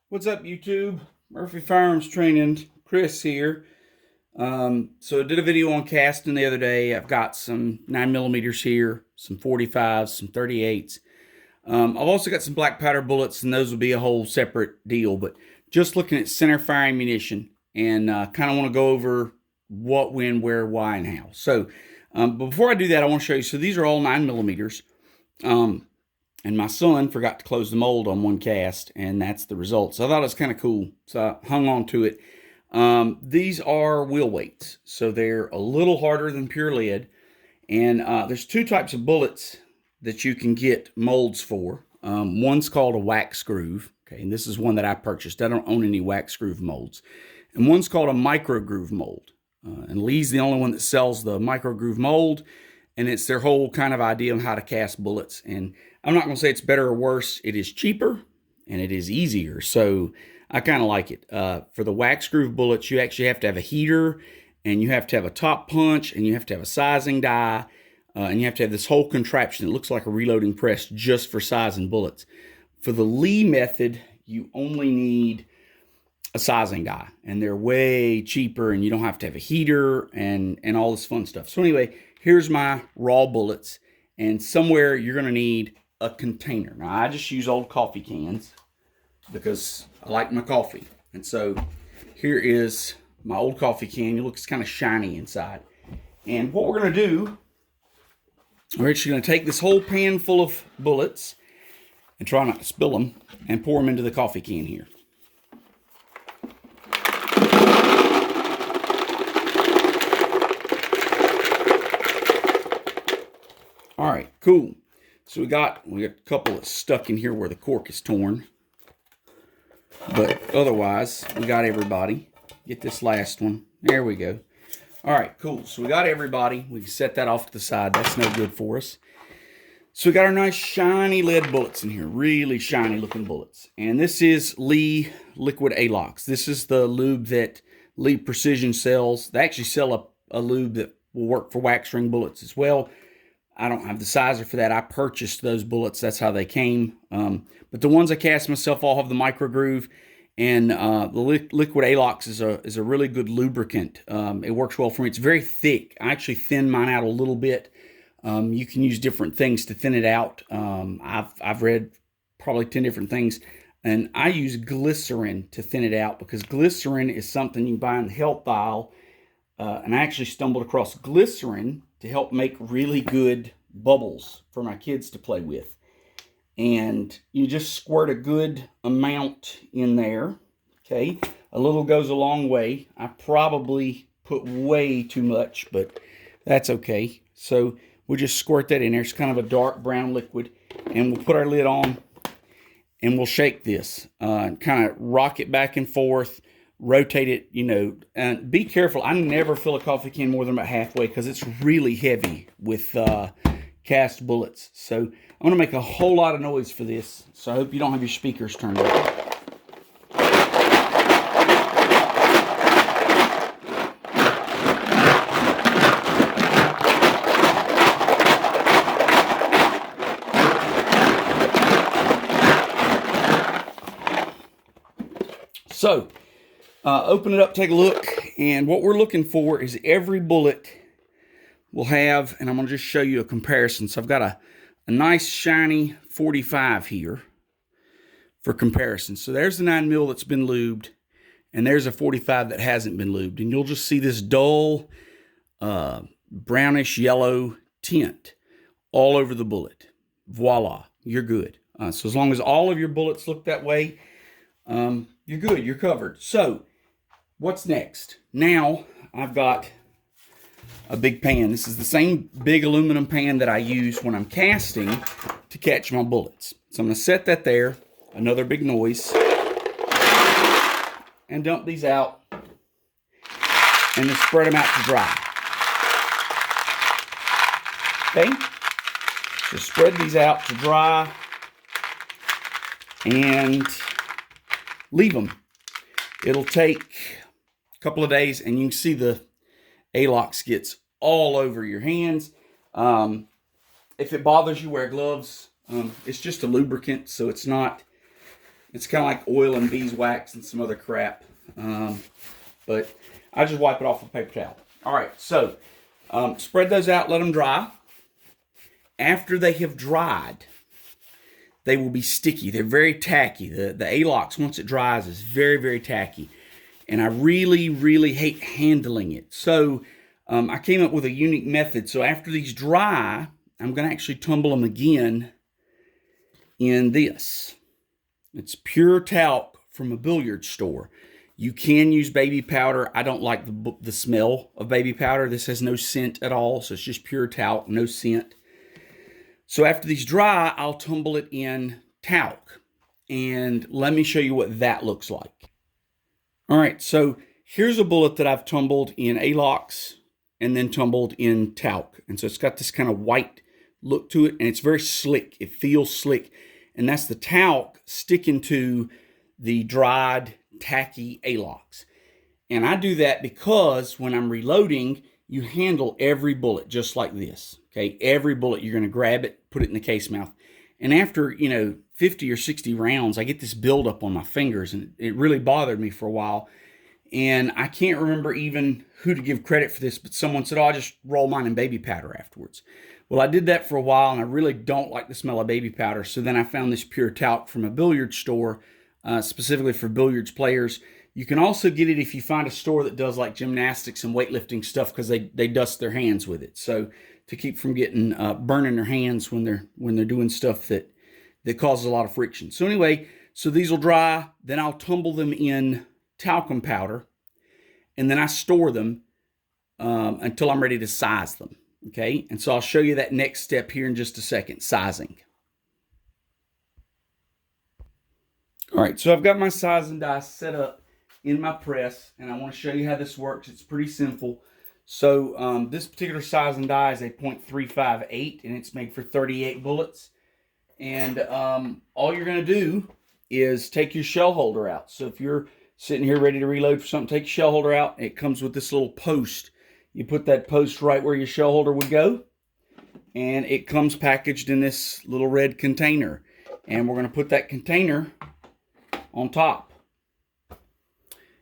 What's up, YouTube? Murphy Firearms Training, Chris here. So I did a video on casting the other day. I've got some 9mm here, some 45s, some 38s. I've also got some black powder bullets, and those will be a whole separate deal. But just looking at center fire ammunition, and kind of want to go over what, when, where, why, and how. So but before I do that, I want to show you. So these are all 9mm. And my son forgot to close the mold on one cast, and that's the result. So I thought it was kind of cool, so I hung on to it. These are wheel weights, so they're a little harder than pure lead. And there's two types of bullets that you can get molds for. One's called a wax groove, okay, and this is one that I purchased. I don't own any wax groove molds. And one's called a micro groove mold. And Lee's the only one that sells the micro groove mold, and it's their whole kind of idea on how to cast bullets. And I'm not going to say it's better or worse. It is cheaper and it is easier. So I kind of like it. For the wax groove bullets, you actually have to have a heater, and you have to have a top punch, and you have to have a sizing die, and you have to have this whole contraption. It looks like a reloading press just for sizing bullets. For the Lee method, you only need a sizing die, and they're way cheaper, and you don't have to have a heater and all this fun stuff. So anyway, here's my raw bullets, and somewhere you're going to need a container. Now, I just use old coffee cans because I like my coffee. And so here is my old coffee can. It looks kind of shiny inside. And what we're going to do, we're actually going to take this whole pan full of bullets and try not to spill them and pour them into the coffee can here. All right, cool. So we got a couple that's stuck in here where the cork is torn. But otherwise, we got everybody. Get this last one. There we go. All right, cool. So we got everybody. We can set that off to the side. That's no good for us. So we got our nice shiny lead bullets in here. Really shiny looking bullets. And this is Lee Liquid ALOX. This is the lube that Lee Precision sells. They actually sell a lube that will work for wax ring bullets as well. I don't have the sizer for that. I purchased those bullets. That's how they came. But the ones I cast myself all have the micro groove, and the liquid ALOX is a really good lubricant. It works well for me. It's very thick. I actually thin mine out a little bit. You can use different things to thin it out. I've read probably 10 different things, and I use glycerin to thin it out because glycerin is something you buy in the health aisle. And I actually stumbled across glycerin to help make really good bubbles for my kids to play with. And you just squirt a good amount in there, okay? A little goes a long way. I probably put way too much, but that's okay. So we'll just squirt that in there. It's kind of a dark brown liquid. And we'll put our lid on, and we'll shake this. And kind of rock it back and forth. Rotate it, and be careful. I never fill a coffee can more than about halfway because it's really heavy with cast bullets. So I'm going to make a whole lot of noise for this. So I hope you don't have your speakers turned up. So open it up, take a look, and what we're looking for is every bullet will have, and I'm going to just show you a comparison. So I've got a nice shiny 45 here for comparison. So there's the 9mm that's been lubed, and there's a 45 that hasn't been lubed. And you'll just see this dull brownish yellow tint all over the bullet. Voila, you're good. So as long as all of your bullets look that way, you're good, you're covered. So what's next? Now I've got a big pan. This is the same big aluminum pan that I use when I'm casting to catch my bullets. So I'm going to set that there. Another big noise. And dump these out. And then spread them out to dry. Okay? So spread these out to dry. And leave them. It'll take a couple of days, and you can see the ALOX gets all over your hands. If it bothers you, wear gloves. It's just a lubricant, so it's not It's kind of like oil and beeswax and some other crap. But I just wipe it off with a paper towel. All right, so spread those out, let them dry. After they have dried, they will be sticky. They're very tacky. The ALOX, once it dries, is very, very tacky. And I really, really hate handling it. So I came up with a unique method. So after these dry, I'm going to actually tumble them again in this. It's pure talc from a billiard store. You can use baby powder. I don't like the smell of baby powder. This has no scent at all, so it's just pure talc, no scent. So after these dry, I'll tumble it in talc. And let me show you what that looks like. All right, so here's a bullet that I've tumbled in ALOX and then tumbled in talc. And so it's got this kind of white look to it, and it's very slick. It feels slick. And that's the talc sticking to the dried, tacky ALOX. And I do that because when I'm reloading, you handle every bullet just like this. Okay, every bullet, you're going to grab it, put it in the case mouth. And after, 50 or 60 rounds, I get this buildup on my fingers, and it really bothered me for a while. And I can't remember even who to give credit for this, but someone said, oh, I just roll mine in baby powder afterwards. Well, I did that for a while, and I really don't like the smell of baby powder. So then I found this pure talc from a billiard store, specifically for billiards players. You can also get it if you find a store that does like gymnastics and weightlifting stuff, because they dust their hands with it. So to keep from getting burning their hands when they're doing stuff that causes a lot of friction. So anyway, so these will dry. Then I'll tumble them in talcum powder, and then I store them until I'm ready to size them. Okay, and so I'll show you that next step here in just a second, sizing. All right, so I've got my sizing die set up in my press, and I want to show you how this works. It's pretty simple. So this particular sizing die is a .358, and it's made for 38 bullets. And all you're going to do is take your shell holder out. So if you're sitting here ready to reload for something, take your shell holder out. It comes with this little post. You put that post right where your shell holder would go, and it comes packaged in this little red container. And we're going to put that container on top.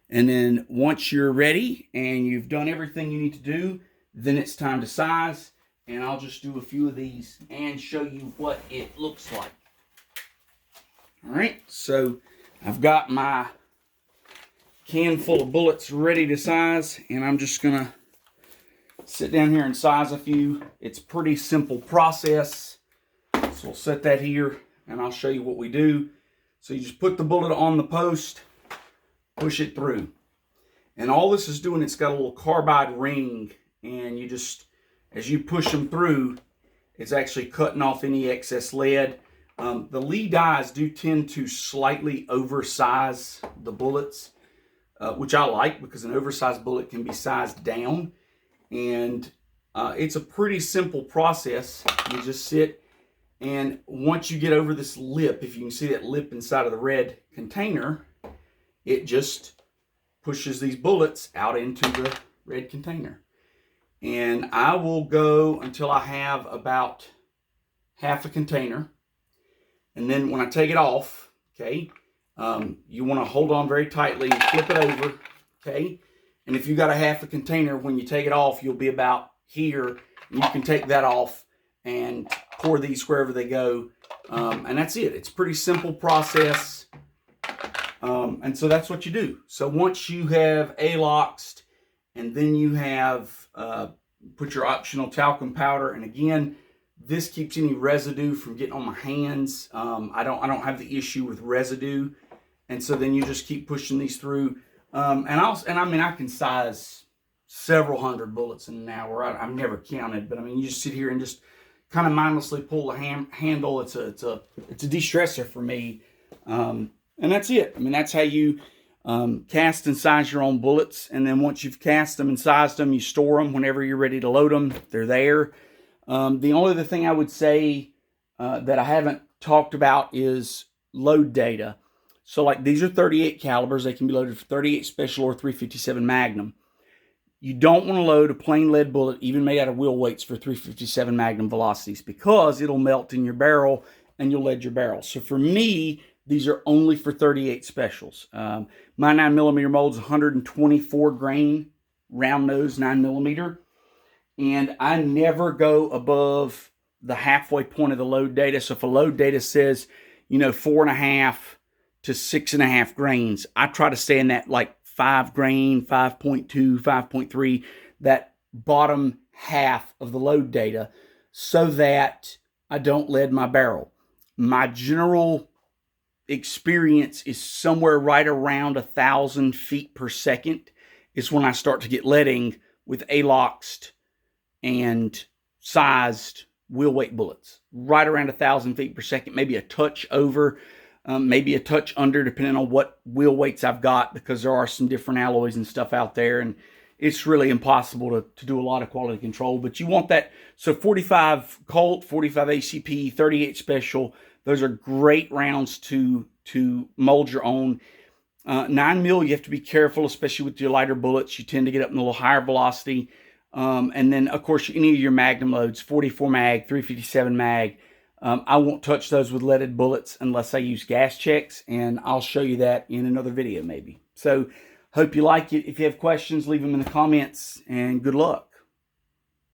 And then once you're ready and you've done everything you need to do, then it's time to size. And I'll just do a few of these and show you what it looks like. All right, so I've got my can full of bullets ready to size, and I'm just going to sit down here and size a few. It's a pretty simple process. So we'll set that here, and I'll show you what we do. So you just put the bullet on the post, push it through. And all this is doing, it's got a little carbide ring, and you just, as you push them through, it's actually cutting off any excess lead. The lead dies do tend to slightly oversize the bullets, which I like, because an oversized bullet can be sized down. And it's a pretty simple process. You just sit, and once you get over this lip, if you can see that lip inside of the red container, it just pushes these bullets out into the red container. And I will go until I have about half a container. And then when I take it off, okay, you want to hold on very tightly and flip it over, okay? And if you got a half a container, when you take it off, you'll be about here. And you can take that off and pour these wherever they go. And that's it. It's a pretty simple process. And so that's what you do. So once you have ALOXed, and then you have put your optional talcum powder, and again, this keeps any residue from getting on my hands. I don't have the issue with residue, and so then you just keep pushing these through. I mean, I can size several hundred bullets in an hour. I've never counted, but I mean, you just sit here and just kind of mindlessly pull the handle. It's a de-stressor for me, and that's it. I mean, that's how you cast and size your own bullets. And then once you've cast them and sized them, you store them whenever you're ready to load them. They're there. The only other thing I would say that I haven't talked about is load data. So like these are 38 calibers. They can be loaded for 38 special or 357 magnum. You don't want to load a plain lead bullet, even made out of wheel weights, for 357 magnum velocities, because it'll melt in your barrel and you'll lead your barrel. So for me, These are only for 38 specials. My 9mm mold's 124 grain, round nose 9mm. And I never go above the halfway point of the load data. So if a load data says, 4.5 to 6.5 grains, I try to stay in that like 5 grain, 5.2, 5.3, that bottom half of the load data, so that I don't lead my barrel. My general experience is somewhere right around 1,000 feet per second is when I start to get leading with ALOXed and sized wheel weight bullets. Right around 1,000 feet per second, maybe a touch over, maybe a touch under, depending on what wheel weights I've got, because there are some different alloys and stuff out there, and it's really impossible to do a lot of quality control. But you want that. So 45 Colt, 45 ACP, 38 Special, those are great rounds to mold your own. 9mm, you have to be careful, especially with your lighter bullets. You tend to get up in a little higher velocity. And then, of course, any of your magnum loads, 44 mag, 357 mag, I won't touch those with leaded bullets unless I use gas checks, and I'll show you that in another video maybe. So, hope you like it. If you have questions, leave them in the comments, and good luck.